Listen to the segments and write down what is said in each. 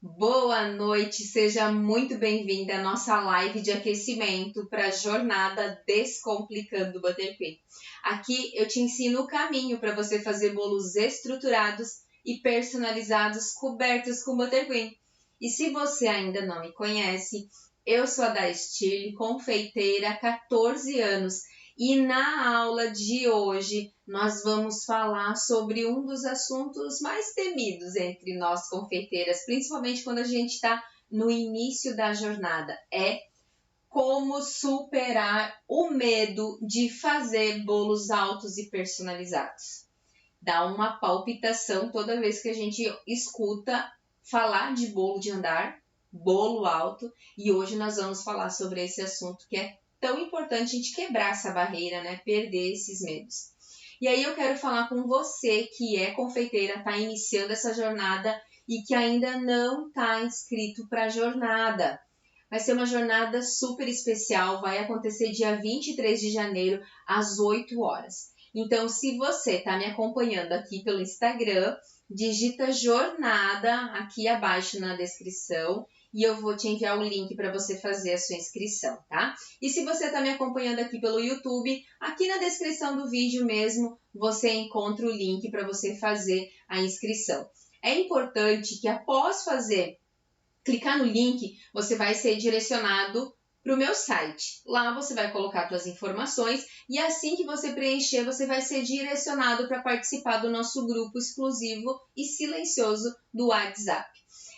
Boa noite, seja muito bem-vinda à nossa live de aquecimento para a jornada Descomplicando Buttercream. Aqui eu te ensino o caminho para você fazer bolos estruturados e personalizados cobertos com Buttercream. E se você ainda não me conhece, eu sou a Day Stirle, confeiteira há 14 anos. E na aula de hoje nós vamos falar sobre um dos assuntos mais temidos entre nós confeiteiras, principalmente quando a gente está no início da jornada, é como superar o medo de fazer bolos altos e personalizados. Dá uma palpitação toda vez que a gente escuta falar de bolo de andar, bolo alto, e hoje nós vamos falar sobre esse assunto que é tão importante a gente quebrar essa barreira, né? Perder esses medos. E aí eu quero falar com você que é confeiteira, está iniciando essa jornada e que ainda não está inscrito para a jornada. Vai ser uma jornada super especial, vai acontecer dia 23 de janeiro, às 8 horas. Então, se você está me acompanhando aqui pelo Instagram, digita jornada aqui abaixo na descrição e eu vou te enviar o link para você fazer a sua inscrição, tá? E se você está me acompanhando aqui pelo YouTube, aqui na descrição do vídeo mesmo, você encontra o link para você fazer a inscrição. É importante que após clicar no link, você vai ser direcionado para o meu site. Lá você vai colocar suas informações e assim que você preencher, você vai ser direcionado para participar do nosso grupo exclusivo e silencioso do WhatsApp.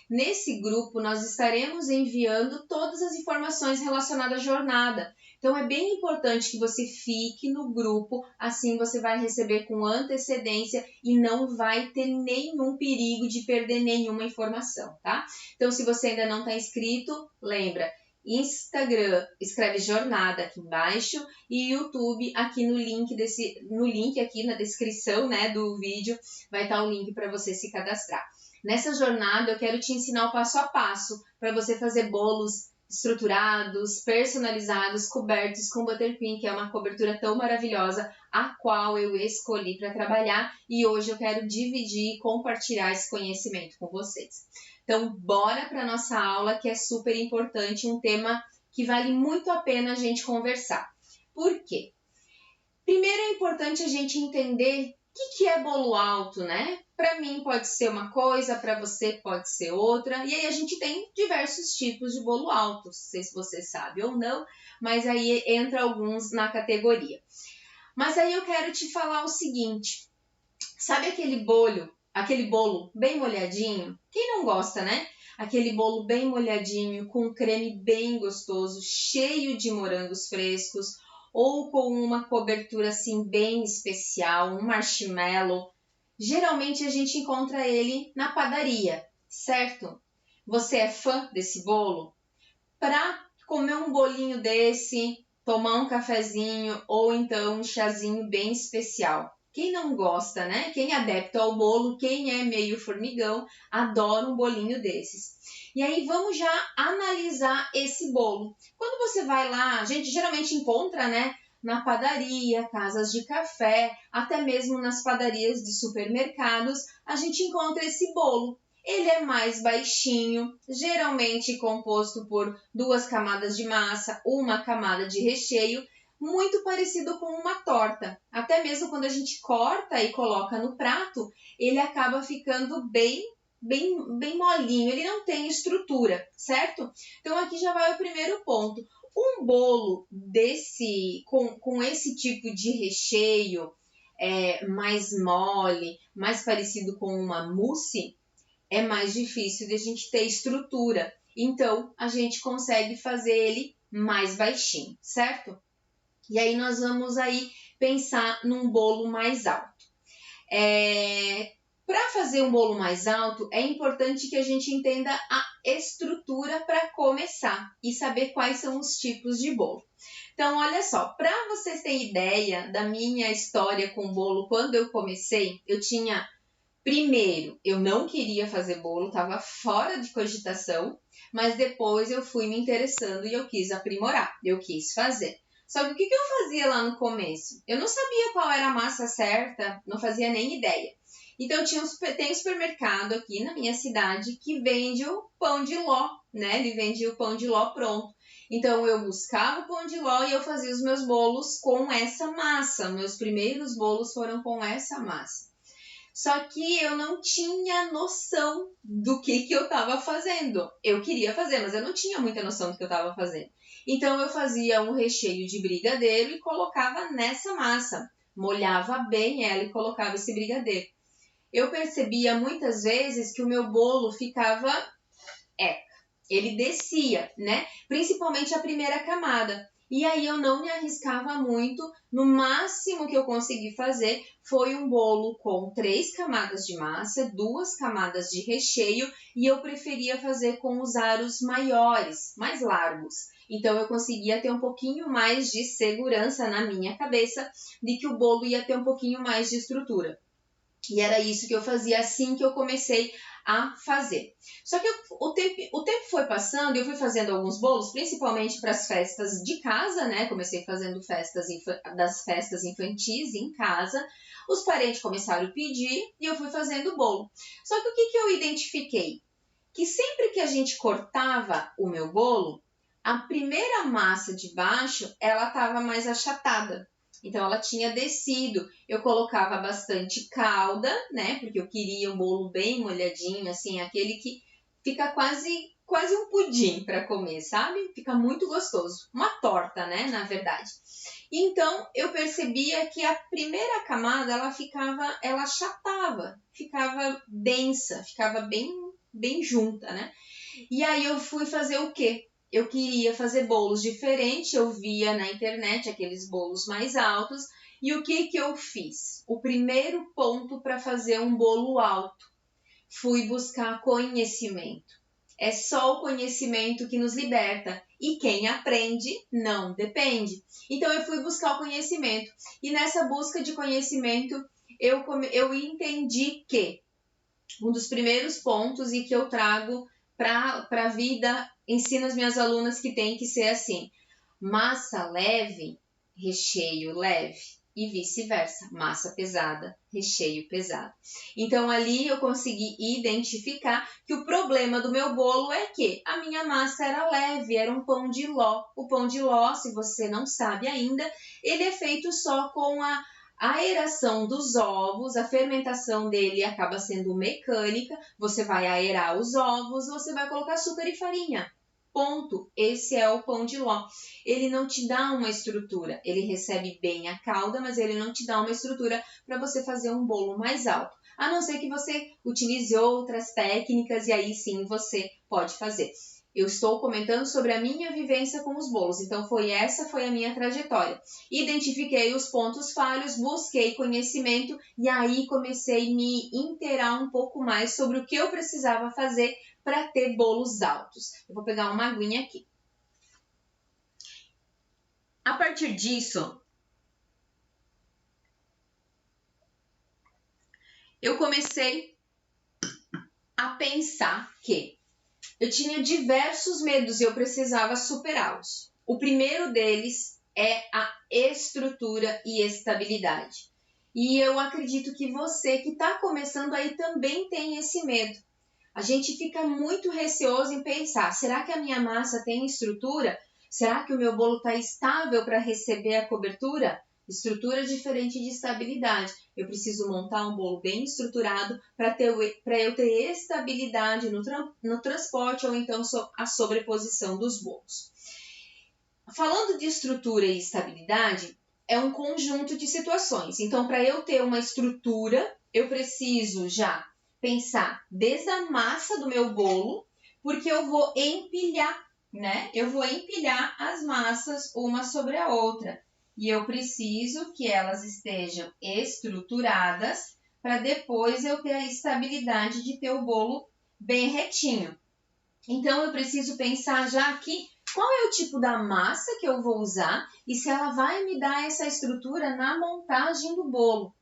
Nesse grupo, nós estaremos enviando todas as informações relacionadas à jornada. Então, é bem importante que você fique no grupo, assim você vai receber com antecedência e não vai ter nenhum perigo de perder nenhuma informação, tá? Então, se você ainda não está inscrito, lembra, Instagram, escreve jornada aqui embaixo e YouTube aqui no link aqui na descrição, né, do vídeo, vai estar o link para você se cadastrar. Nessa jornada eu quero te ensinar o passo a passo para você fazer bolos estruturados, personalizados, cobertos com Buttercream, que é uma cobertura tão maravilhosa, a qual eu escolhi para trabalhar e hoje eu quero dividir e compartilhar esse conhecimento com vocês. Então, bora para a nossa aula, que é super importante, um tema que vale muito a pena a gente conversar. Por quê? Primeiro é importante a gente entender o que é bolo alto, né? Para mim pode ser uma coisa, para você pode ser outra. E aí a gente tem diversos tipos de bolo alto, não sei se você sabe ou não, mas aí entra alguns na categoria. Mas aí eu quero te falar o seguinte, sabe aquele bolo bem molhadinho? Quem não gosta, né? Aquele bolo bem molhadinho, com creme bem gostoso, cheio de morangos frescos, ou com uma cobertura assim bem especial, um marshmallow. Geralmente a gente encontra ele na padaria, certo? Você é fã desse bolo? Para comer um bolinho desse, tomar um cafezinho ou então um chazinho bem especial. Quem não gosta, né? Quem é adepto ao bolo, quem é meio formigão, adora um bolinho desses. E aí vamos já analisar esse bolo. Quando você vai lá, a gente geralmente encontra, né? Na padaria, casas de café, até mesmo nas padarias de supermercados, a gente encontra esse bolo. Ele é mais baixinho, geralmente composto por 2 camadas de massa, uma camada de recheio, muito parecido com uma torta. Até mesmo quando a gente corta e coloca no prato, ele acaba ficando bem molinho, ele não tem estrutura, certo? Então aqui já vai o primeiro ponto. Um bolo com esse tipo de recheio mais mole, mais parecido com uma mousse, é mais difícil de a gente ter estrutura. Então, a gente consegue fazer ele mais baixinho, certo? E aí nós vamos aí pensar num bolo mais alto. Para fazer um bolo mais alto, é importante que a gente entenda a estrutura para começar e saber quais são os tipos de bolo. Então, olha só, para vocês terem ideia da minha história com bolo, quando eu comecei, primeiro, eu não queria fazer bolo, estava fora de cogitação, mas depois eu fui me interessando e eu quis aprimorar, eu quis fazer. Só que o que eu fazia lá no começo? Eu não sabia qual era a massa certa, não fazia nem ideia. Então tem um supermercado aqui na minha cidade que vende o pão de ló, né? Ele vende o pão de ló pronto. Então eu buscava o pão de ló e eu fazia os meus bolos com essa massa. Meus primeiros bolos foram com essa massa. Só que eu não tinha noção do que eu estava fazendo. Eu queria fazer, mas eu não tinha muita noção do que eu estava fazendo. Então eu fazia um recheio de brigadeiro e colocava nessa massa. Molhava bem ela e colocava esse brigadeiro. Eu percebia muitas vezes que o meu bolo ficava ele descia, né? Principalmente a primeira camada. E aí eu não me arriscava muito. No máximo que eu consegui fazer foi um bolo com 3 camadas de massa, 2 camadas de recheio, e eu preferia fazer com os aros maiores, mais largos. Então eu conseguia ter um pouquinho mais de segurança na minha cabeça de que o bolo ia ter um pouquinho mais de estrutura. E era isso que eu fazia assim que eu comecei a fazer. Só que o tempo foi passando e eu fui fazendo alguns bolos, principalmente para as festas de casa, né? Comecei fazendo das festas infantis em casa. Os parentes começaram a pedir e eu fui fazendo bolo. Só que o que eu identifiquei? Que sempre que a gente cortava o meu bolo, a primeira massa de baixo, ela estava mais achatada. Então, ela tinha descido. Eu colocava bastante calda, né? Porque eu queria um bolo bem molhadinho, assim, aquele que fica quase um pudim para comer, sabe? Fica muito gostoso. Uma torta, né? Na verdade. Então, eu percebia que a primeira camada, ela achatava, ficava densa, ficava bem junta, né? E aí eu fui fazer o quê? Eu queria fazer bolos diferentes, eu via na internet aqueles bolos mais altos. E o que eu fiz? O primeiro ponto para fazer um bolo alto, fui buscar conhecimento. É só o conhecimento que nos liberta. E quem aprende não depende. Então eu fui buscar o conhecimento. E nessa busca de conhecimento, eu entendi que um dos primeiros pontos e que eu trago para a vida, ensino as minhas alunas que tem que ser assim: massa leve, recheio leve, e vice-versa, massa pesada, recheio pesado. Então ali eu consegui identificar que o problema do meu bolo é que a minha massa era leve, era um pão de ló. O pão de ló, se você não sabe ainda, ele é feito só com a aeração dos ovos, a fermentação dele acaba sendo mecânica, você vai aerar os ovos, você vai colocar açúcar e farinha. Ponto. Esse é o pão de ló. Ele não te dá uma estrutura, ele recebe bem a calda, mas ele não te dá uma estrutura para você fazer um bolo mais alto. A não ser que você utilize outras técnicas e aí sim você pode fazer. Eu estou comentando sobre a minha vivência com os bolos, então essa foi a minha trajetória. Identifiquei os pontos falhos, busquei conhecimento e aí comecei a me inteirar um pouco mais sobre o que eu precisava fazer para ter bolos altos. Eu vou pegar uma aguinha aqui. A partir disso, eu comecei a pensar que eu tinha diversos medos e eu precisava superá-los. O primeiro deles é a estrutura e estabilidade. E eu acredito que você que está começando aí também tem esse medo. A gente fica muito receoso em pensar: será que a minha massa tem estrutura? Será que o meu bolo está estável para receber a cobertura? Estrutura diferente de estabilidade. Eu preciso montar um bolo bem estruturado para eu ter estabilidade no transporte ou então a sobreposição dos bolos. Falando de estrutura e estabilidade, é um conjunto de situações. Então, para eu ter uma estrutura, eu preciso já pensar desde a massa do meu bolo, porque eu vou empilhar, né? Eu vou empilhar as massas uma sobre a outra. E eu preciso que elas estejam estruturadas para depois eu ter a estabilidade de ter o bolo bem retinho. Então, eu preciso pensar já aqui qual é o tipo da massa que eu vou usar e se ela vai me dar essa estrutura na montagem do bolo.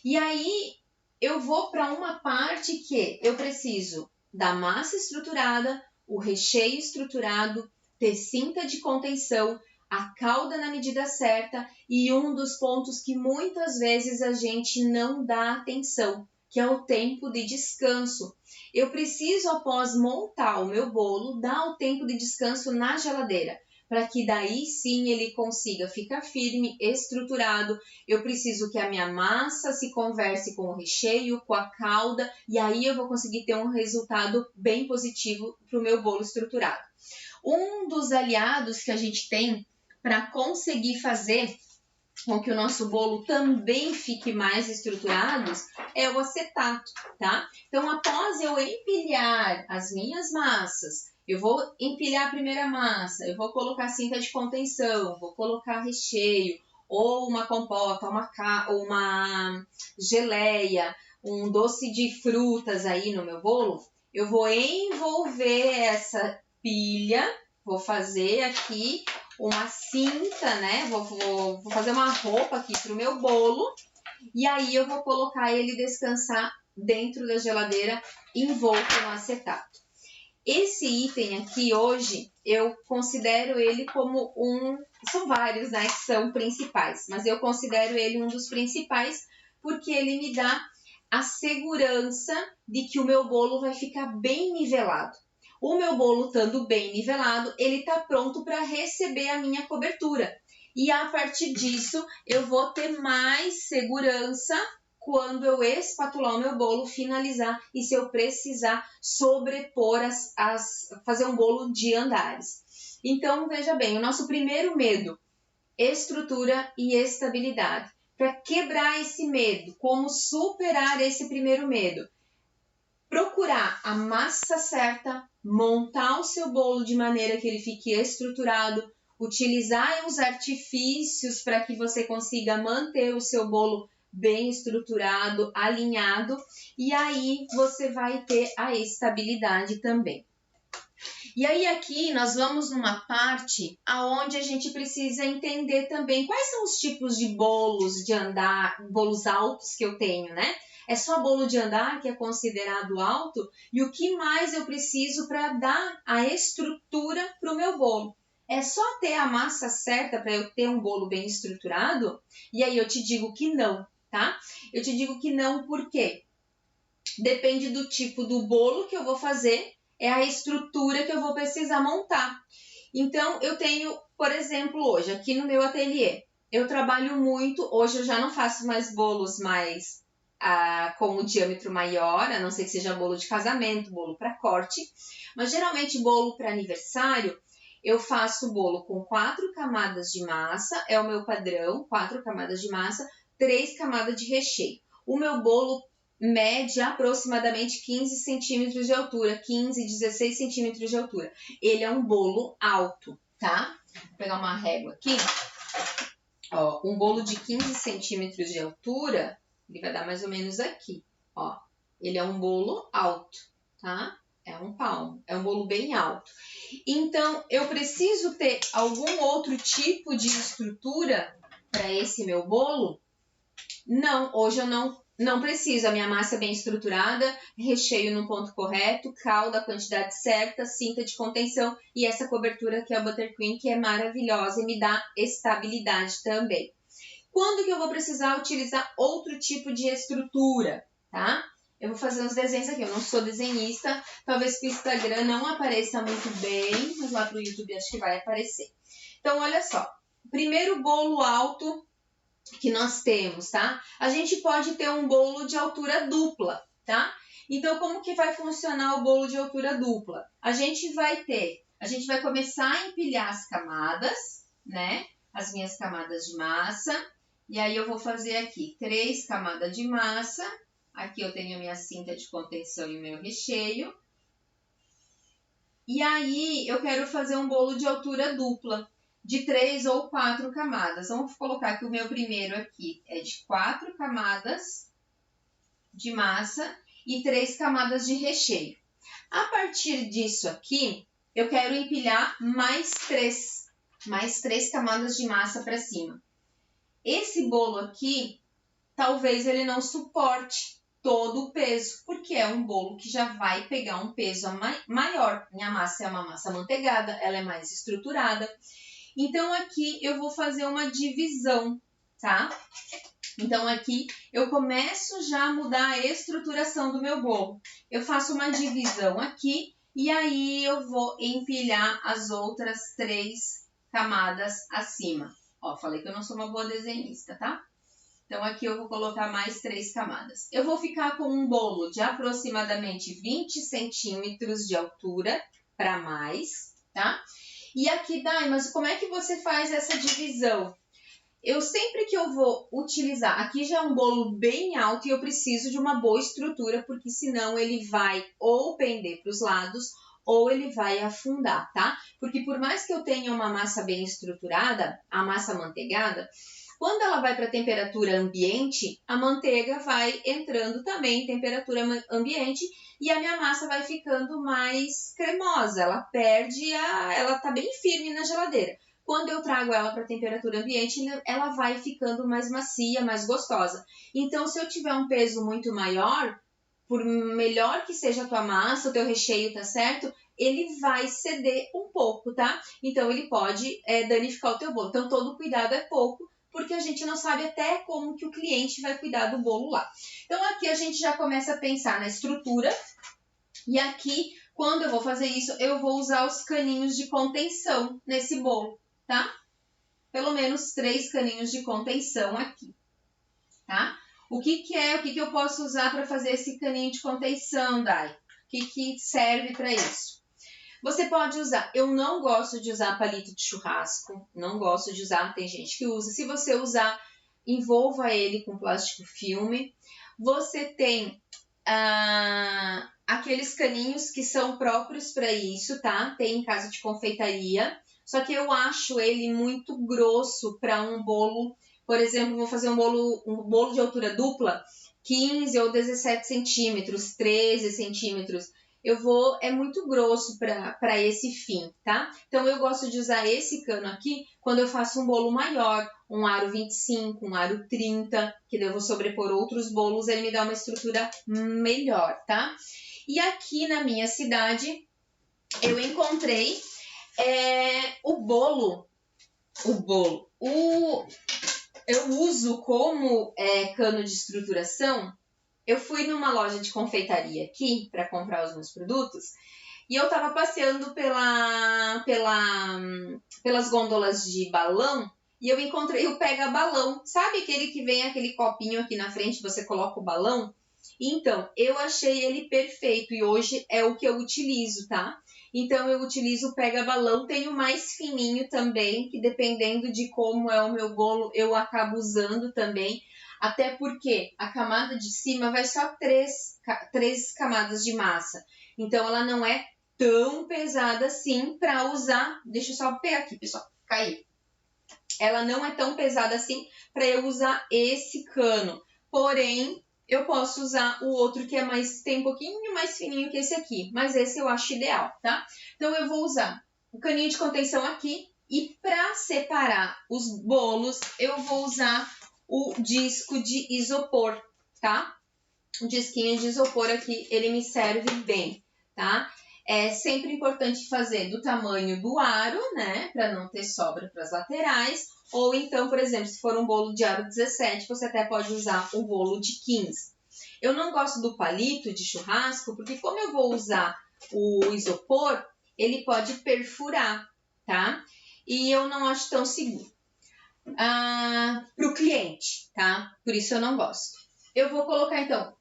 E aí, eu vou para uma parte que eu preciso da massa estruturada, o recheio estruturado, ter cinta de contenção, a calda na medida certa e um dos pontos que muitas vezes a gente não dá atenção, que é o tempo de descanso. Eu preciso, após montar o meu bolo, dar o tempo de descanso na geladeira, para que daí sim ele consiga ficar firme, estruturado. Eu preciso que a minha massa se converse com o recheio, com a calda, e aí eu vou conseguir ter um resultado bem positivo para o meu bolo estruturado. Um dos aliados que a gente tem para conseguir fazer com que o nosso bolo também fique mais estruturado é o acetato, tá? Então, após eu empilhar as minhas massas, eu vou empilhar a primeira massa, eu vou colocar cinta de contenção, vou colocar recheio, ou uma compota, uma geleia, um doce de frutas aí no meu bolo, eu vou envolver essa pilha, vou fazer aqui uma cinta, né? Vou fazer uma roupa aqui pro meu bolo e aí eu vou colocar ele descansar dentro da geladeira envolto no acetato. Esse item aqui hoje eu considero ele como são vários, né, que são principais, mas eu considero ele um dos principais porque ele me dá a segurança de que o meu bolo vai ficar bem nivelado. O meu bolo estando bem nivelado, ele está pronto para receber a minha cobertura. E a partir disso, eu vou ter mais segurança quando eu espatular o meu bolo, finalizar e se eu precisar sobrepor, fazer um bolo de andares. Então, veja bem, o nosso primeiro medo, estrutura e estabilidade. Para quebrar esse medo, como superar esse primeiro medo? Procurar a massa certa, montar o seu bolo de maneira que ele fique estruturado, utilizar os artifícios para que você consiga manter o seu bolo bem estruturado, alinhado, e aí você vai ter a estabilidade também. E aí aqui nós vamos numa parte aonde a gente precisa entender também quais são os tipos de bolos de andar, bolos altos que eu tenho, né? É só bolo de andar que é considerado alto? E o que mais eu preciso para dar a estrutura para o meu bolo? É só ter a massa certa para eu ter um bolo bem estruturado? E aí eu te digo que não, tá? Eu te digo que não porque depende do tipo do bolo que eu vou fazer, é a estrutura que eu vou precisar montar. Então, eu tenho, por exemplo, hoje, aqui no meu ateliê, eu trabalho muito, hoje eu já não faço mais bolos com o diâmetro maior, a não ser que seja bolo de casamento, bolo para corte, mas geralmente bolo para aniversário, eu faço bolo com 4 camadas de massa, é o meu padrão, 4 camadas de massa, 3 camadas de recheio. O meu bolo mede aproximadamente 15 centímetros de altura, 15, 16 centímetros de altura. Ele é um bolo alto, tá? Vou pegar uma régua aqui. Ó, um bolo de 15 centímetros de altura, ele vai dar mais ou menos aqui, ó. Ele é um bolo alto, tá? É um palmo, é um bolo bem alto. Então, eu preciso ter algum outro tipo de estrutura para esse meu bolo? Não, hoje eu não preciso. A minha massa é bem estruturada, recheio no ponto correto, calda, a quantidade certa, cinta de contenção e essa cobertura que é o Buttercream, que é maravilhosa e me dá estabilidade também. Quando que eu vou precisar utilizar outro tipo de estrutura, tá? Eu vou fazer uns desenhos aqui, eu não sou desenhista, talvez que o Instagram não apareça muito bem, mas lá pro YouTube acho que vai aparecer. Então, olha só, primeiro bolo alto que nós temos, tá? A gente pode ter um bolo de altura dupla, tá? Então, como que vai funcionar o bolo de altura dupla? A gente vai começar a empilhar as camadas, né? As minhas camadas de massa. E aí, eu vou fazer aqui 3 camadas de massa. Aqui eu tenho a minha cinta de contenção e o meu recheio. E aí, eu quero fazer um bolo de altura dupla, de 3 ou 4 camadas. Vamos colocar que o meu primeiro aqui é de 4 camadas de massa e 3 camadas de recheio. A partir disso aqui, eu quero empilhar mais 3 camadas de massa para cima. Esse bolo aqui, talvez ele não suporte todo o peso, porque é um bolo que já vai pegar um peso maior. Minha massa é uma massa amanteigada, ela é mais estruturada. Então, aqui eu vou fazer uma divisão, tá? Então, aqui eu começo já a mudar a estruturação do meu bolo. Eu faço uma divisão aqui e aí eu vou empilhar as outras 3 camadas acima. Ó, falei que eu não sou uma boa desenhista, tá? Então, aqui eu vou colocar mais 3 camadas. Eu vou ficar com um bolo de aproximadamente 20 centímetros de altura para mais, tá? E aqui, Dai, mas como é que você faz essa divisão? Eu sempre que eu vou utilizar, aqui já é um bolo bem alto e eu preciso de uma boa estrutura, porque senão ele vai ou pender para os lados ou ele vai afundar, tá? Porque por mais que eu tenha uma massa bem estruturada, a massa amanteigada, quando ela vai para a temperatura ambiente, a manteiga vai entrando também em temperatura ambiente e a minha massa vai ficando mais cremosa, ela ela tá bem firme na geladeira. Quando eu trago ela para a temperatura ambiente, ela vai ficando mais macia, mais gostosa. Então, se eu tiver um peso muito maior, por melhor que seja a tua massa, o teu recheio tá certo, ele vai ceder um pouco, tá? Então, ele pode danificar o teu bolo. Então, todo cuidado é pouco, porque a gente não sabe até como que o cliente vai cuidar do bolo lá. Então, aqui a gente já começa a pensar na estrutura. E aqui, quando eu vou fazer isso, eu vou usar os caninhos de contenção nesse bolo, tá? Pelo menos 3 caninhos de contenção aqui, tá? O que eu posso usar para fazer esse caninho de contenção, Dai? O que serve para isso? Você pode usar, eu não gosto de usar palito de churrasco, não gosto de usar, tem gente que usa. Se você usar, envolva ele com plástico filme. Você tem aqueles caninhos que são próprios para isso, tá? Tem em casa de confeitaria. Só que eu acho ele muito grosso para um bolo. Por exemplo, vou fazer um bolo de altura dupla, 15 ou 17 centímetros, 13 centímetros. É muito grosso para esse fim, tá? Então, eu gosto de usar esse cano aqui quando eu faço um bolo maior, um aro 25, um aro 30, que daí eu vou sobrepor outros bolos, ele me dá uma estrutura melhor, tá? E aqui na minha cidade, eu encontrei o bolo. Eu uso como cano de estruturação. Eu fui numa loja de confeitaria aqui para comprar os meus produtos e eu tava passeando pelas gôndolas de balão e eu encontrei o pega-balão. Sabe aquele que vem aquele copinho aqui na frente, você coloca o balão? Então, eu achei ele perfeito e hoje é o que eu utilizo, tá? Então, eu utilizo o pega-balão, tenho mais fininho também, que dependendo de como é o meu bolo, eu acabo usando também. Até porque a camada de cima vai só 3 camadas de massa. Então, ela não é tão pesada assim para usar. Deixa eu só pegar aqui, pessoal. Caiu. Ela não é tão pesada assim para eu usar esse cano. Porém, eu posso usar o outro que tem um pouquinho mais fininho que esse aqui. Mas esse eu acho ideal, tá? Então, eu vou usar o caninho de contenção aqui. E para separar os bolos, eu vou usar o disco de isopor, tá? O disquinho de isopor aqui, ele me serve bem, tá? É sempre importante fazer do tamanho do aro, né? Para não ter sobra para as laterais. Ou então, por exemplo, se for um bolo de aro 17, você até pode usar o bolo de 15. Eu não gosto do palito de churrasco, porque como eu vou usar o isopor, ele pode perfurar, tá? E eu não acho tão seguro. Para o cliente, tá? Por isso eu não gosto. Eu vou colocar, então,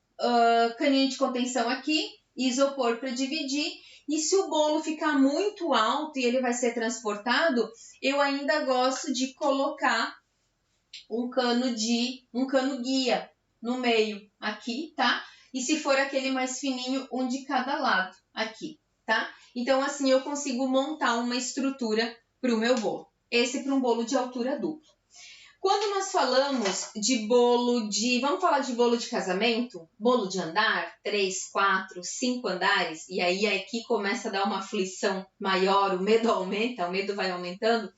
caninho de contenção aqui, isopor para dividir. E se o bolo ficar muito alto e ele vai ser transportado, eu ainda gosto de colocar um cano guia no meio aqui, tá? E se for aquele mais fininho, um de cada lado aqui, tá? Então, assim eu consigo montar uma estrutura para o meu bolo. Esse para um bolo de altura dupla. Quando nós falamos de vamos falar de bolo de casamento, bolo de andar, 3, 4, 5 andares, e aí aqui começa a dar uma aflição maior, o medo aumenta, o medo vai aumentando.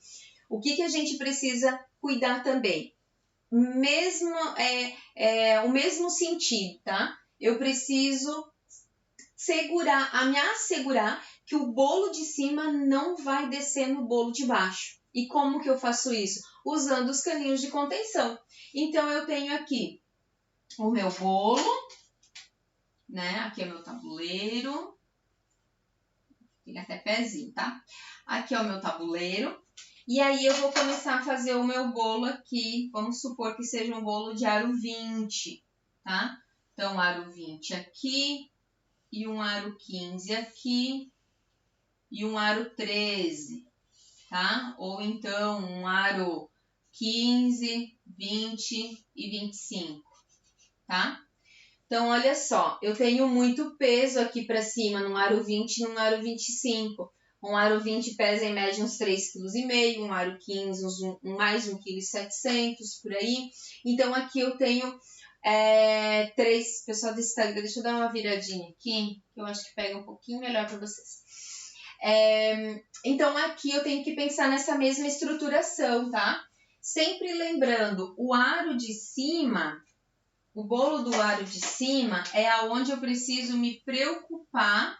O que a gente precisa cuidar também? O mesmo sentido, tá? Eu preciso me assegurar que o bolo de cima não vai descer no bolo de baixo. E como que eu faço isso? Usando os caninhos de contenção. Então, eu tenho aqui o meu bolo, né? Aqui é o meu tabuleiro. Tem até pezinho, tá? Aqui é o meu tabuleiro. E aí, eu vou começar a fazer o meu bolo aqui. Vamos supor que seja um bolo de aro 20, tá? Então, aro 20 aqui, e um aro 15 aqui, e um aro 13, tá? Ou então, um aro 15, 20 e 25, tá? Então, olha só, eu tenho muito peso aqui para cima, no aro 20 e no aro 25. Um aro 20 pesa em média uns 3,5 kg, um aro 15 mais 1,7 kg, por aí. Então, aqui eu tenho pessoal do Instagram, deixa eu dar uma viradinha aqui, que eu acho que pega um pouquinho melhor para vocês. Então, aqui eu tenho que pensar nessa mesma estruturação, tá? Sempre lembrando, o aro de cima... O bolo do aro de cima é aonde eu preciso me preocupar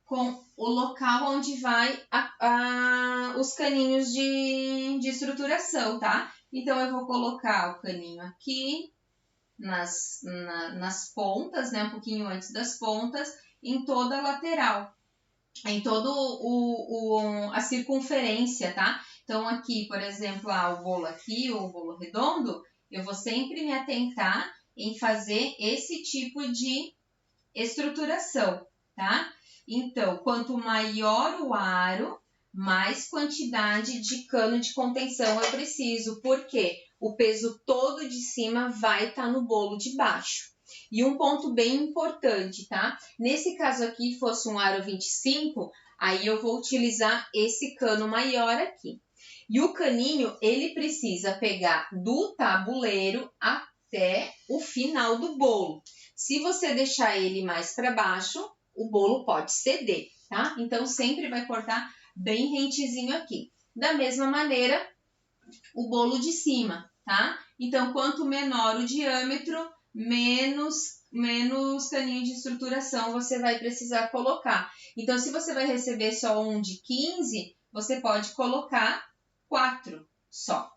com o local onde vai os caninhos de estruturação, tá? Então, eu vou colocar o caninho aqui nas pontas, né? Um pouquinho antes das pontas, em toda a lateral, em toda a circunferência, tá? Então, aqui, por exemplo, o bolo aqui, o bolo redondo, eu vou sempre me atentar em fazer esse tipo de estruturação, tá? Então, quanto maior o aro, mais quantidade de cano de contenção eu preciso, porque o peso todo de cima vai estar no bolo de baixo. E um ponto bem importante, tá? Nesse caso aqui, fosse um aro 25, aí eu vou utilizar esse cano maior aqui. E o caninho, ele precisa pegar do tabuleiro até o final do bolo. Se você deixar ele mais para baixo, o bolo pode ceder, tá? Então, sempre vai cortar bem rentezinho aqui. Da mesma maneira, o bolo de cima, tá? Então, quanto menor o diâmetro, menos caninho de estruturação você vai precisar colocar. Então, se você vai receber só um de 15, você pode colocar 4 só,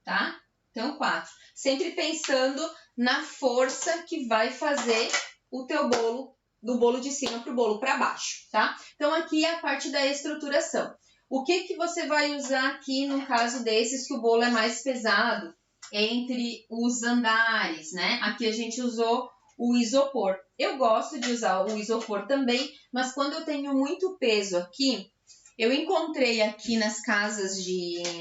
tá? Então, 4. Sempre pensando na força que vai fazer o teu bolo, do bolo de cima para o bolo para baixo, tá? Então, aqui é a parte da estruturação. O que você vai usar aqui no caso desses que o bolo é mais pesado? Entre os andares, né? Aqui a gente usou o isopor. Eu gosto de usar o isopor também, mas quando eu tenho muito peso aqui, eu encontrei aqui nas casas de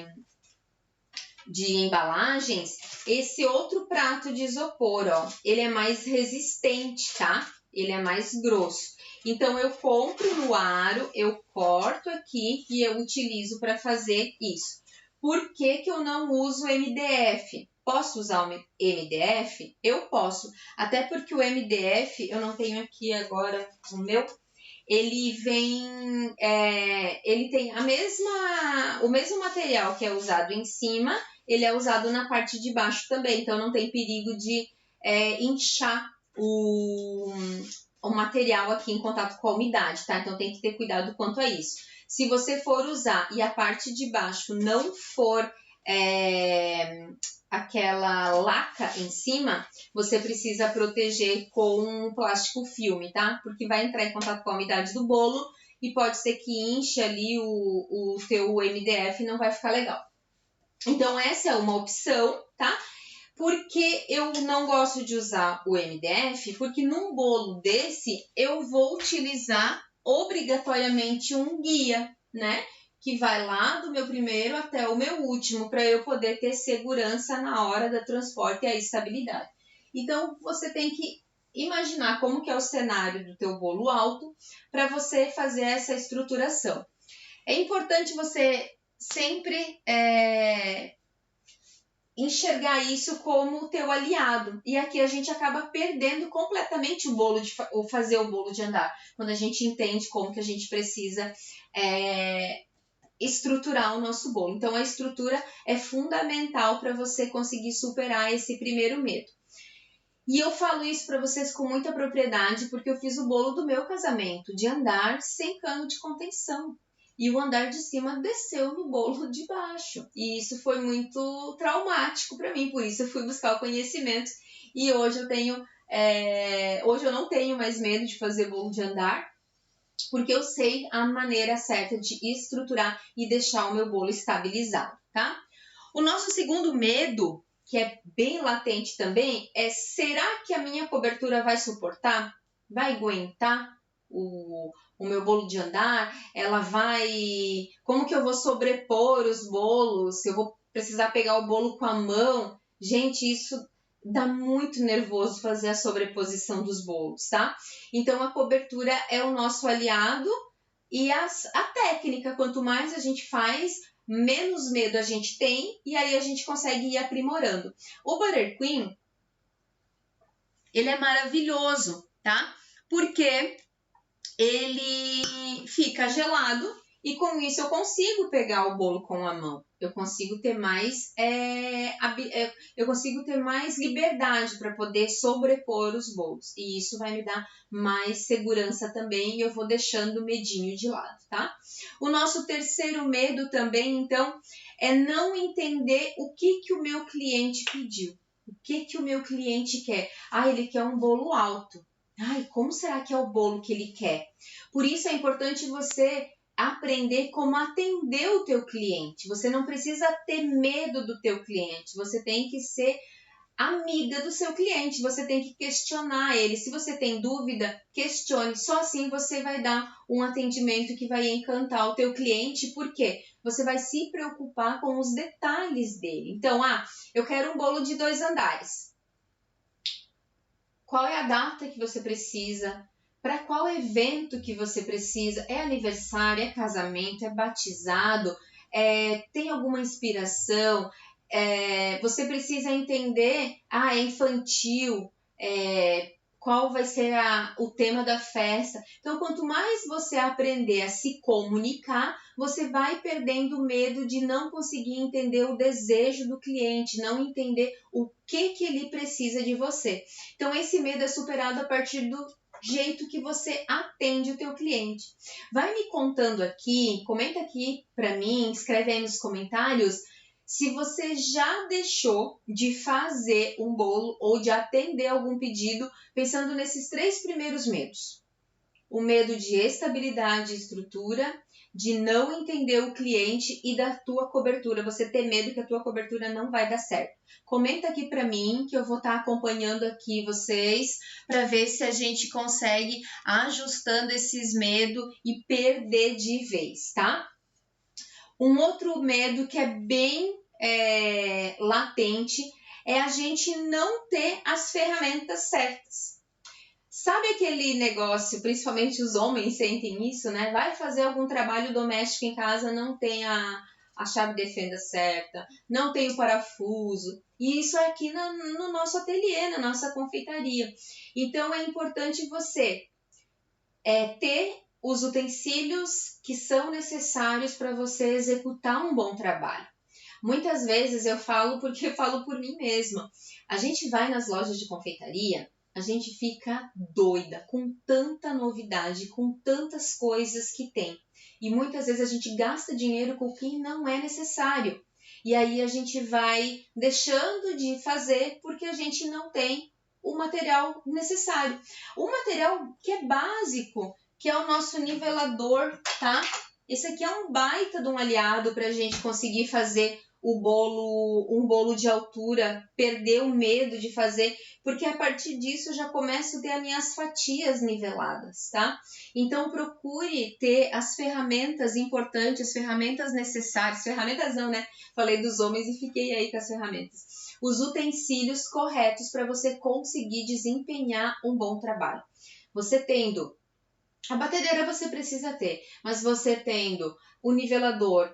embalagens esse outro prato de isopor, ó. Ele é mais resistente, tá? Ele é mais grosso. Então, eu compro no aro, eu corto aqui e eu utilizo para fazer isso. Por que eu não uso MDF? Posso usar o MDF? Eu posso. Até porque o MDF, eu não tenho aqui agora o meu, ele vem, ele tem o mesmo material que é usado em cima, ele é usado na parte de baixo também, então não tem perigo de inchar o material aqui em contato com a umidade, tá? Então tem que ter cuidado quanto a isso. Se você for usar e a parte de baixo não for aquela laca em cima, você precisa proteger com um plástico filme, tá? Porque vai entrar em contato com a umidade do bolo e pode ser que inche ali o teu MDF e não vai ficar legal. Então, essa é uma opção, tá? Porque eu não gosto de usar o MDF, porque num bolo desse eu vou utilizar obrigatoriamente um guia, né? Que vai lá do meu primeiro até o meu último, para eu poder ter segurança na hora do transporte e a estabilidade. Então, você tem que imaginar como que é o cenário do teu bolo alto para você fazer essa estruturação. É importante você sempre enxergar isso como o teu aliado. E aqui a gente acaba perdendo completamente fazer o bolo de andar, quando a gente entende como que a gente precisa estruturar o nosso bolo. Então, a estrutura é fundamental para você conseguir superar esse primeiro medo. E eu falo isso para vocês com muita propriedade, porque eu fiz o bolo do meu casamento, de andar sem cano de contenção. e o andar de cima desceu no bolo de baixo. E isso foi muito traumático para mim, por isso eu fui buscar o conhecimento e hoje eu não tenho mais medo de fazer bolo de andar, porque eu sei a maneira certa de estruturar e deixar o meu bolo estabilizado, tá? O nosso segundo medo, que é bem latente também, é: será que a minha cobertura vai suportar? Vai aguentar o meu bolo de andar? Ela vai... Como que eu vou sobrepor os bolos? Se eu vou precisar pegar o bolo com a mão? Gente, isso dá muito nervoso fazer a sobreposição dos bolos, tá? Então a cobertura é o nosso aliado e a técnica, quanto mais a gente faz, menos medo a gente tem e aí a gente consegue ir aprimorando. O Buttercream, ele é maravilhoso, tá? Porque ele fica gelado e com isso eu consigo pegar o bolo com a mão. Eu consigo ter mais liberdade para poder sobrepor os bolos. E isso vai me dar mais segurança também e eu vou deixando o medinho de lado, tá? O nosso terceiro medo também, então, é não entender o que o meu cliente pediu. O que o meu cliente quer? Ele quer um bolo alto. Como será que é o bolo que ele quer? Por isso é importante você aprender como atender o teu cliente. Você não precisa ter medo do teu cliente. Você tem que ser amiga do seu cliente. Você tem que questionar ele. Se você tem dúvida, questione. Só assim você vai dar um atendimento que vai encantar o teu cliente. Por quê? Você vai se preocupar com os detalhes dele. Então, eu quero um bolo de 2 andares. Qual é a data que você precisa? Para qual evento que você precisa? É aniversário, é casamento, é batizado? Tem alguma inspiração? Você precisa entender, é infantil, qual vai ser o tema da festa. Então, quanto mais você aprender a se comunicar, você vai perdendo o medo de não conseguir entender o desejo do cliente, não entender o que ele precisa de você. Então, esse medo é superado a partir do jeito que você atende o teu cliente. Vai me contando aqui, comenta aqui para mim, escreve aí nos comentários se você já deixou de fazer um bolo ou de atender algum pedido pensando nesses 3 primeiros medos. O medo de estabilidade e estrutura, de não entender o cliente e da tua cobertura. Você ter medo que a tua cobertura não vai dar certo. Comenta aqui para mim que eu vou estar acompanhando aqui vocês para ver se a gente consegue ajustando esses medos e perder de vez, tá? Um outro medo que é bem latente é a gente não ter as ferramentas certas. Sabe aquele negócio, principalmente os homens sentem isso, né? Vai fazer algum trabalho doméstico em casa, não tem a chave de fenda certa, não tem o parafuso. E isso é aqui no nosso ateliê, na nossa confeitaria. Então é importante você ter os utensílios que são necessários para você executar um bom trabalho. Muitas vezes eu falo porque eu falo por mim mesma. A gente vai nas lojas de confeitaria, a gente fica doida com tanta novidade, com tantas coisas que tem. E muitas vezes a gente gasta dinheiro com o que não é necessário. E aí a gente vai deixando de fazer porque a gente não tem o material necessário. O material que é básico, que é o nosso nivelador, tá? Esse aqui é um baita de um aliado para a gente conseguir fazer um bolo de altura, perder o medo de fazer, porque a partir disso eu já começo a ter as minhas fatias niveladas, tá? Então procure ter as ferramentas importantes, as ferramentas necessárias, ferramentas não, né? Falei dos homens e fiquei aí com as ferramentas. Os utensílios corretos para você conseguir desempenhar um bom trabalho. Você tendo a batedeira você precisa ter, mas você tendo o nivelador,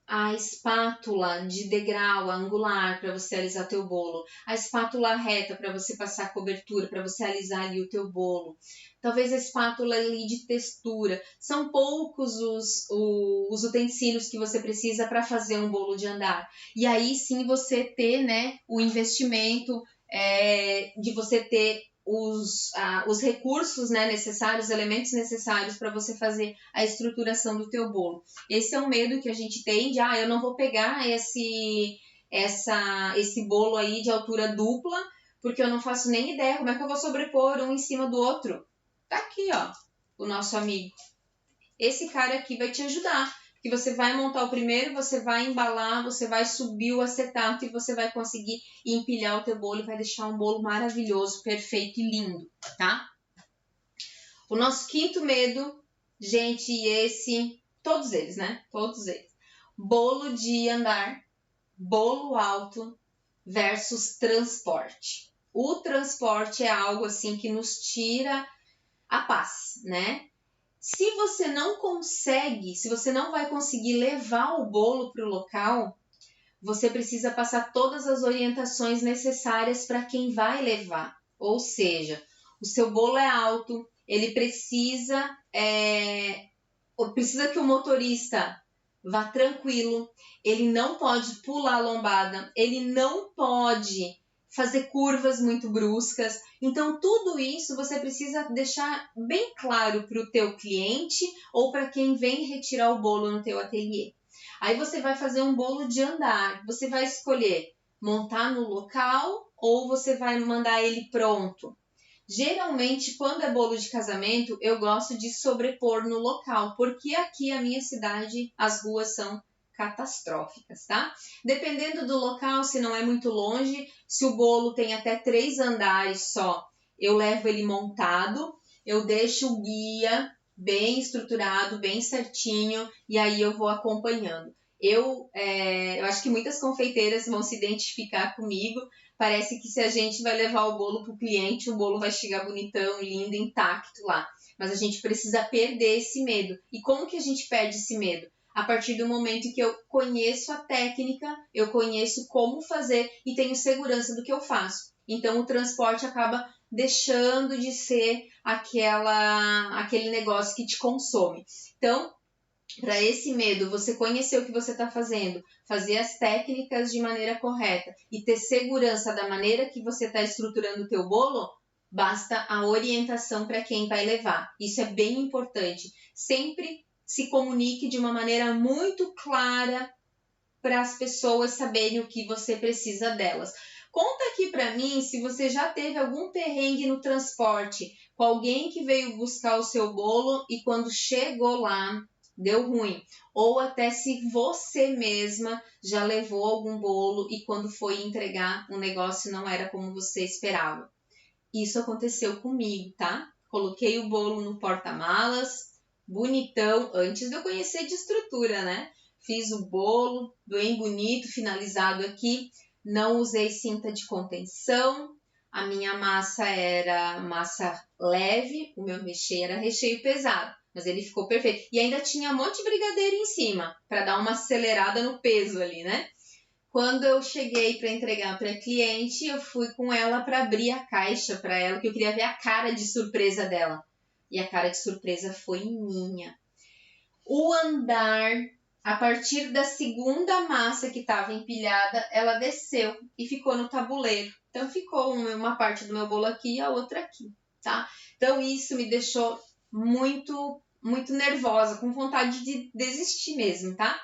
a espátula de degrau angular para você alisar teu bolo, a espátula reta para você passar a cobertura, para você alisar ali o teu bolo, talvez a espátula ali de textura. São poucos os utensílios que você precisa para fazer um bolo de andar. E aí sim você ter, né, o investimento de você ter os recursos, né, necessários, os elementos necessários para você fazer a estruturação do teu bolo. Esse é um medo que a gente tem de, eu não vou pegar esse bolo aí de altura dupla, porque eu não faço nem ideia como é que eu vou sobrepor um em cima do outro. Tá aqui, ó, o nosso amigo. Esse cara aqui vai te ajudar, porque você vai montar o primeiro, você vai embalar, você vai subir o acetato e você vai conseguir empilhar o teu bolo e vai deixar um bolo maravilhoso, perfeito e lindo, tá? O nosso quinto medo, gente, todos eles, né? Todos eles. Bolo de andar, bolo alto versus transporte. O transporte é algo assim que nos tira a paz, né? Se você não vai conseguir levar o bolo para o local, você precisa passar todas as orientações necessárias para quem vai levar. Ou seja, o seu bolo é alto, ele precisa que o motorista vá tranquilo, ele não pode pular a lombada, ele não pode fazer curvas muito bruscas. Então, tudo isso você precisa deixar bem claro para o teu cliente ou para quem vem retirar o bolo no teu ateliê. Aí você vai fazer um bolo de andar. Você vai escolher montar no local ou você vai mandar ele pronto. Geralmente, quando é bolo de casamento, eu gosto de sobrepor no local, porque aqui na minha cidade as ruas são catastróficas, tá? Dependendo do local, se não é muito longe, se o bolo tem até 3 andares só, eu levo ele montado, eu deixo o guia bem estruturado, bem certinho, e aí eu vou acompanhando. Eu acho que muitas confeiteiras vão se identificar comigo. Parece que se a gente vai levar o bolo para o cliente, o bolo vai chegar bonitão, lindo, intacto lá. Mas a gente precisa perder esse medo. E como que a gente perde esse medo? A partir do momento que eu conheço a técnica, eu conheço como fazer e tenho segurança do que eu faço. Então, o transporte acaba deixando de ser aquele negócio que te consome. Então, para esse medo, você conhecer o que você está fazendo, fazer as técnicas de maneira correta e ter segurança da maneira que você está estruturando o teu bolo, basta a orientação para quem vai levar. Isso é bem importante. Sempre se comunique de uma maneira muito clara para as pessoas saberem o que você precisa delas. Conta aqui para mim se você já teve algum perrengue no transporte com alguém que veio buscar o seu bolo e quando chegou lá deu ruim. Ou até se você mesma já levou algum bolo e quando foi entregar o negócio não era como você esperava. Isso aconteceu comigo, tá? Coloquei o bolo no porta-malas, bonitão, antes de eu conhecer de estrutura, né? Fiz o bolo bem bonito, finalizado aqui. Não usei cinta de contenção. A minha massa era massa leve, o meu recheio era recheio pesado. Mas ele ficou perfeito. E ainda tinha um monte de brigadeiro em cima, para dar uma acelerada no peso ali, né? Quando eu cheguei para entregar para a cliente, eu fui com ela para abrir a caixa para ela, que eu queria ver a cara de surpresa dela. E a cara de surpresa foi minha. O andar, a partir da segunda massa que estava empilhada, ela desceu e ficou no tabuleiro. Então ficou uma parte do meu bolo aqui e a outra aqui, tá? Então isso me deixou muito nervosa, com vontade de desistir mesmo, tá?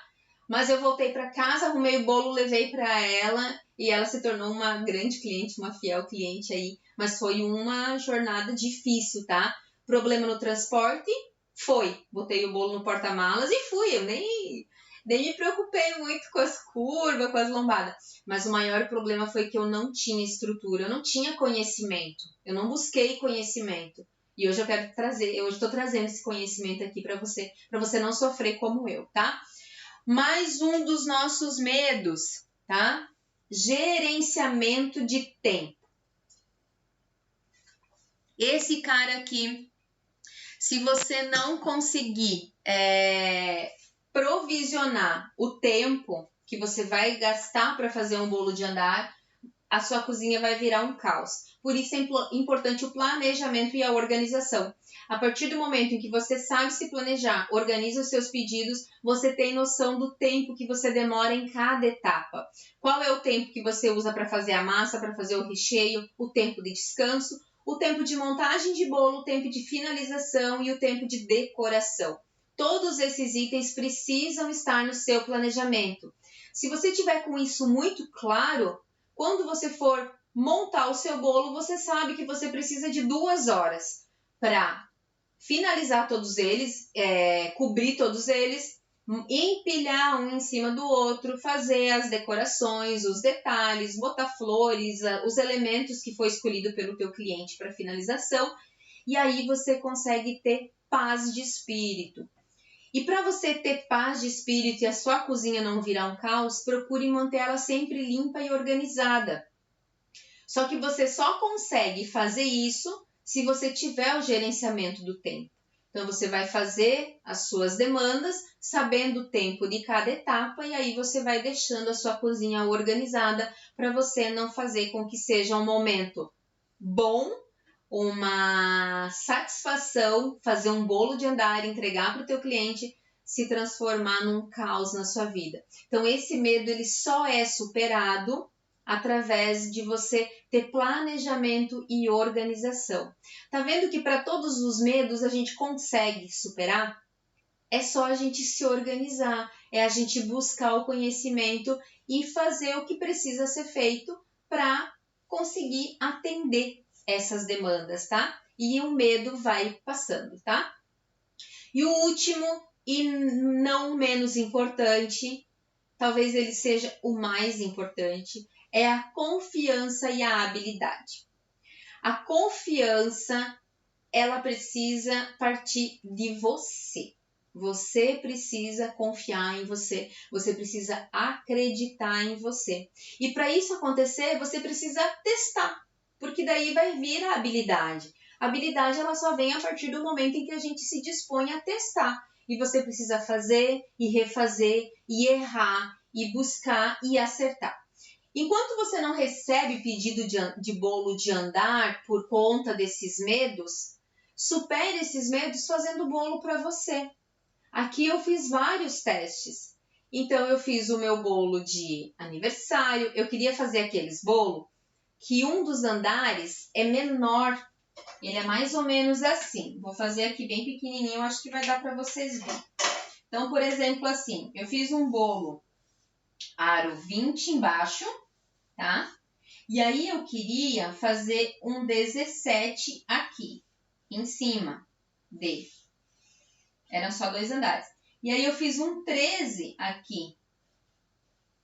Mas eu voltei para casa, arrumei o bolo, levei para ela e ela se tornou uma grande cliente, uma fiel cliente aí. Mas foi uma jornada difícil, tá? Problema no transporte? Foi. Botei o bolo no porta-malas e fui. Eu nem me preocupei muito com as curvas, com as lombadas. Mas o maior problema foi que eu não tinha estrutura, eu não tinha conhecimento. Eu não busquei conhecimento. E hoje eu estou trazendo esse conhecimento aqui para você não sofrer como eu, tá? Mais um dos nossos medos, tá? Gerenciamento de tempo. Esse cara aqui, se você não conseguir provisionar o tempo que você vai gastar para fazer um bolo de andar, a sua cozinha vai virar um caos. Por isso é importante o planejamento e a organização. A partir do momento em que você sabe se planejar, organiza os seus pedidos, você tem noção do tempo que você demora em cada etapa. Qual é o tempo que você usa para fazer a massa, para fazer o recheio, o tempo de descanso, o tempo de montagem de bolo, o tempo de finalização e o tempo de decoração. Todos esses itens precisam estar no seu planejamento. Se você tiver com isso muito claro, quando você for montar o seu bolo, você sabe que você precisa de 2 horas para finalizar todos eles, cobrir todos eles, empilhar um em cima do outro, fazer as decorações, os detalhes, botar flores, os elementos que foi escolhido pelo teu cliente para finalização, e aí você consegue ter paz de espírito. E para você ter paz de espírito e a sua cozinha não virar um caos, procure manter ela sempre limpa e organizada. Só que você só consegue fazer isso se você tiver o gerenciamento do tempo. Então, você vai fazer as suas demandas, sabendo o tempo de cada etapa, e aí você vai deixando a sua cozinha organizada para você não fazer com que seja um momento bom, uma satisfação, fazer um bolo de andar, entregar para o teu cliente, se transformar num caos na sua vida. Então, esse medo ele só é superado através de você ter planejamento e organização. Tá vendo que para todos os medos a gente consegue superar? É só a gente se organizar, é a gente buscar o conhecimento e fazer o que precisa ser feito para conseguir atender essas demandas, tá? E o medo vai passando, tá? E o último e não menos importante, talvez ele seja o mais importante, é a confiança e a habilidade. A confiança, ela precisa partir de você. Você precisa confiar em você, você precisa acreditar em você. E para isso acontecer, você precisa testar, porque daí vai vir a habilidade. A habilidade ela só vem a partir do momento em que a gente se dispõe a testar. E você precisa fazer e refazer e errar e buscar e acertar. Enquanto você não recebe pedido de bolo de andar por conta desses medos, supere esses medos fazendo bolo para você. Aqui eu fiz vários testes. Então eu fiz o meu bolo de aniversário, eu queria fazer aqueles bolos que um dos andares é menor, ele é mais ou menos assim. Vou fazer aqui bem pequenininho, acho que vai dar para vocês verem. Então, por exemplo, assim, eu fiz um bolo aro 20 embaixo, tá? E aí eu queria fazer um 17 aqui, em cima dele. Eram só 2 andares. E aí eu fiz um 13 aqui,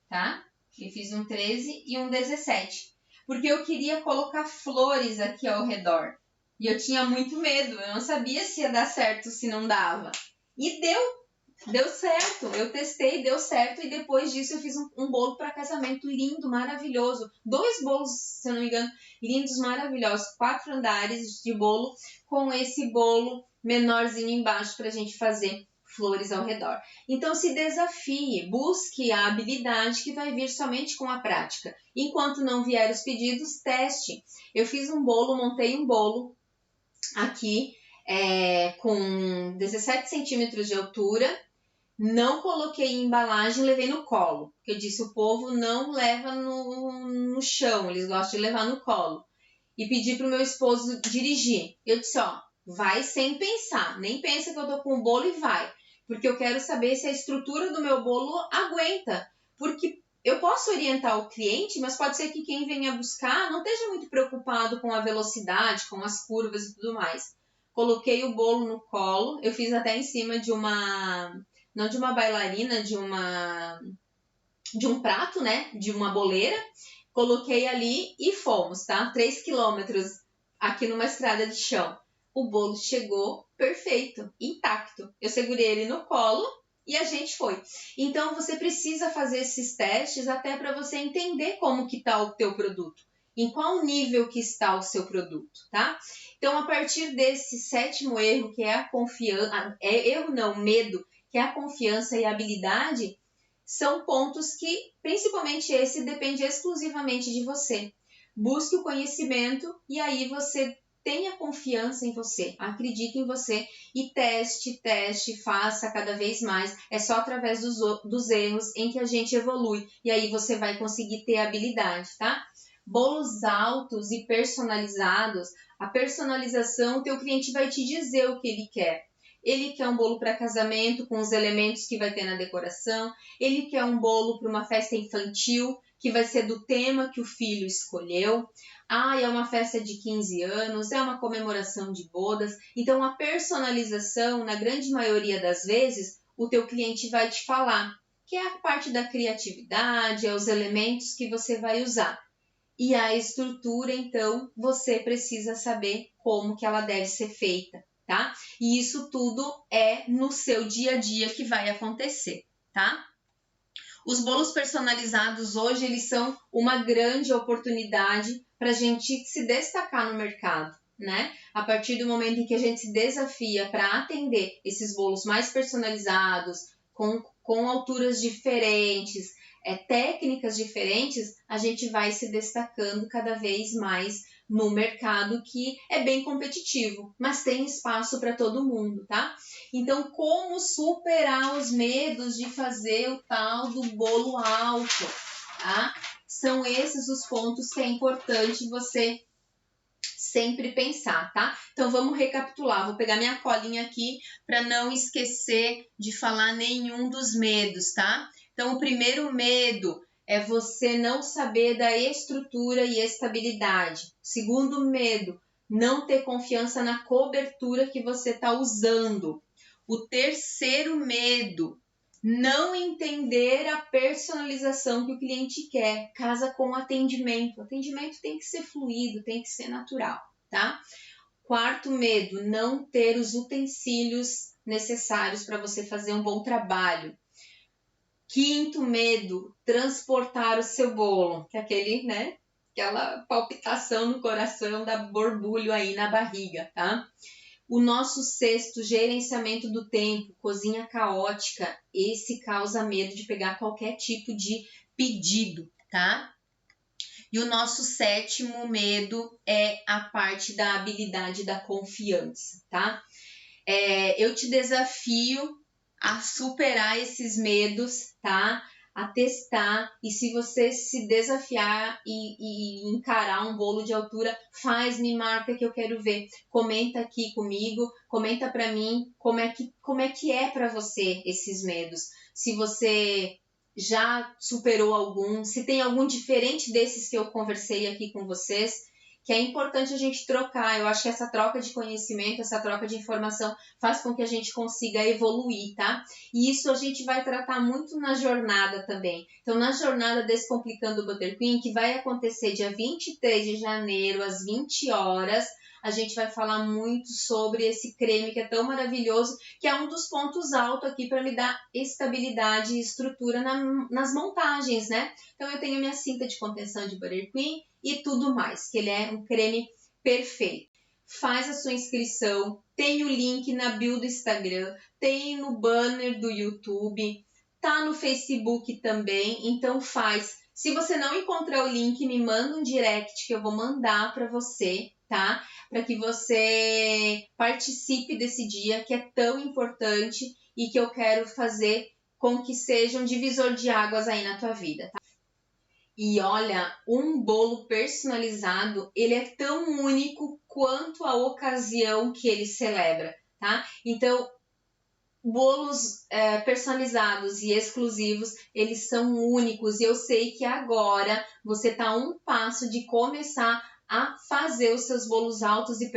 tá? Eu fiz um 13 e um 17. Porque eu queria colocar flores aqui ao redor. E eu tinha muito medo, eu não sabia se ia dar certo, se não dava. E deu certo, eu testei, deu certo. E depois disso eu fiz um bolo para casamento lindo, maravilhoso. 2 bolos, se eu não me engano, lindos, maravilhosos. 4 andares de bolo com esse bolo menorzinho embaixo para a gente fazer flores ao redor. Então se desafie, busque a habilidade que vai vir somente com a prática. Enquanto não vier os pedidos, teste. Eu fiz um bolo, montei um bolo aqui com 17 centímetros de altura, não coloquei em embalagem, levei no colo, porque eu disse, o povo não leva no chão, eles gostam de levar no colo. E pedi para o meu esposo dirigir. Eu disse, ó, vai sem pensar, nem pensa que eu tô com o bolo e vai, porque eu quero saber se a estrutura do meu bolo aguenta, porque eu posso orientar o cliente, mas pode ser que quem venha buscar não esteja muito preocupado com a velocidade, com as curvas e tudo mais. Coloquei o bolo no colo, eu fiz até em cima de não de uma bailarina, de um prato, né, de uma boleira. Coloquei ali e fomos, tá? 3 quilômetros aqui numa estrada de chão. O bolo chegou perfeito, intacto. Eu segurei ele no colo e a gente foi. Então, você precisa fazer esses testes até para você entender como que está o teu produto. Em qual nível que está o seu produto, tá? Então, a partir desse 7º erro, que é a confiança... medo, que é a confiança e a habilidade, são pontos que, principalmente esse, depende exclusivamente de você. Busque o conhecimento e aí você tenha confiança em você, acredite em você e teste, faça cada vez mais. É só através dos erros em que a gente evolui e aí você vai conseguir ter habilidade, tá? Bolos altos e personalizados, a personalização, o teu cliente vai te dizer o que ele quer. Ele quer um bolo para casamento com os elementos que vai ter na decoração. Ele quer um bolo para uma festa infantil, que vai ser do tema que o filho escolheu. É uma festa de 15 anos, é uma comemoração de bodas. Então, a personalização, na grande maioria das vezes, o teu cliente vai te falar, que é a parte da criatividade, é os elementos que você vai usar. E a estrutura, então, você precisa saber como que ela deve ser feita, tá? E isso tudo é no seu dia a dia que vai acontecer, tá? Os bolos personalizados hoje, eles são uma grande oportunidade para a gente se destacar no mercado, né? A partir do momento em que a gente se desafia para atender esses bolos mais personalizados, com alturas diferentes, técnicas diferentes, a gente vai se destacando cada vez mais no mercado, que é bem competitivo, mas tem espaço para todo mundo, tá? Então, como superar os medos de fazer o tal do bolo alto, tá? São esses os pontos que é importante você sempre pensar, tá? Então, vamos recapitular. Vou pegar minha colinha aqui para não esquecer de falar nenhum dos medos, tá? Então, o primeiro medo é você não saber da estrutura e estabilidade. Segundo medo, não ter confiança na cobertura que você está usando. O terceiro medo, não entender a personalização que o cliente quer. Casa com o atendimento. O atendimento tem que ser fluido, tem que ser natural, tá? Quarto medo, não ter os utensílios necessários para você fazer um bom trabalho. Quinto medo, transportar o seu bolo, que é aquele, né? Aquela palpitação no coração, dá borbulho aí na barriga, tá? O nosso sexto, gerenciamento do tempo, cozinha caótica, esse causa medo de pegar qualquer tipo de pedido, tá? E o nosso sétimo medo é a parte da habilidade da confiança, tá? Eu te desafio a superar esses medos, tá? A testar, e se você se desafiar e encarar um bolo de altura, me marca que eu quero ver. Comenta aqui comigo, comenta para mim como é que é para você esses medos. Se você já superou algum, se tem algum diferente desses que eu conversei aqui com vocês, que é importante a gente trocar. Eu acho que essa troca de conhecimento, essa troca de informação faz com que a gente consiga evoluir, tá? E isso a gente vai tratar muito na jornada também. Então, na jornada Descomplicando o Butter Queen, que vai acontecer dia 23 de janeiro, às 20 horas, a gente vai falar muito sobre esse creme que é tão maravilhoso, que é um dos pontos altos aqui para me dar estabilidade e estrutura nas montagens, né? Então, eu tenho minha cinta de contenção de Butter Queen e tudo mais, que ele é um creme perfeito. Faz a sua inscrição, tem o link na bio do Instagram, tem no banner do YouTube, tá no Facebook também, então faz. Se você não encontrar o link, me manda um direct que eu vou mandar para você, tá? Para que você participe desse dia que é tão importante e que eu quero fazer com que seja um divisor de águas aí na tua vida, tá? E olha, um bolo personalizado, ele é tão único quanto a ocasião que ele celebra, tá? Então, bolos personalizados e exclusivos, eles são únicos. E eu sei que agora você está a um passo de começar a fazer os seus bolos altos e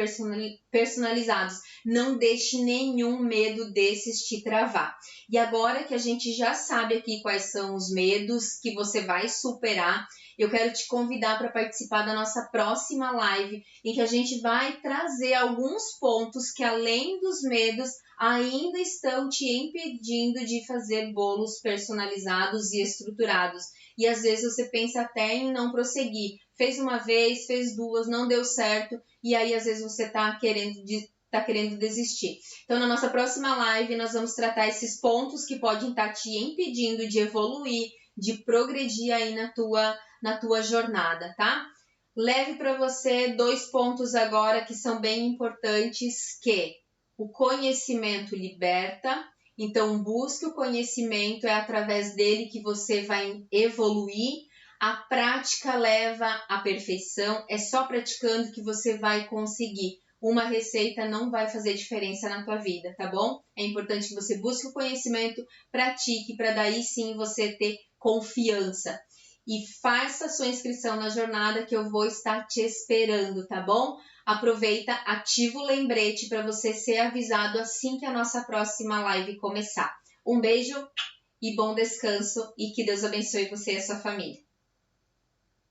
personalizados. Não deixe nenhum medo desses te travar. E agora que a gente já sabe aqui quais são os medos que você vai superar, eu quero te convidar para participar da nossa próxima live, em que a gente vai trazer alguns pontos que, além dos medos, ainda estão te impedindo de fazer bolos personalizados e estruturados. E às vezes você pensa até em não prosseguir. Fez uma vez, fez duas, não deu certo, e aí às vezes você está querendo desistir. Então, na nossa próxima live, nós vamos tratar esses pontos que podem estar te impedindo de evoluir, de progredir aí na tua jornada, tá? Leve para você 2 pontos agora que são bem importantes, que o conhecimento liberta. Então, busque o conhecimento, é através dele que você vai evoluir. A prática leva à perfeição, é só praticando que você vai conseguir. Uma receita não vai fazer diferença na tua vida, tá bom? É importante que você busque o conhecimento, pratique, para daí sim você ter confiança. E faça sua inscrição na jornada que eu vou estar te esperando, tá bom? Aproveita, ativa o lembrete para você ser avisado assim que a nossa próxima live começar. Um beijo e bom descanso e que Deus abençoe você e a sua família.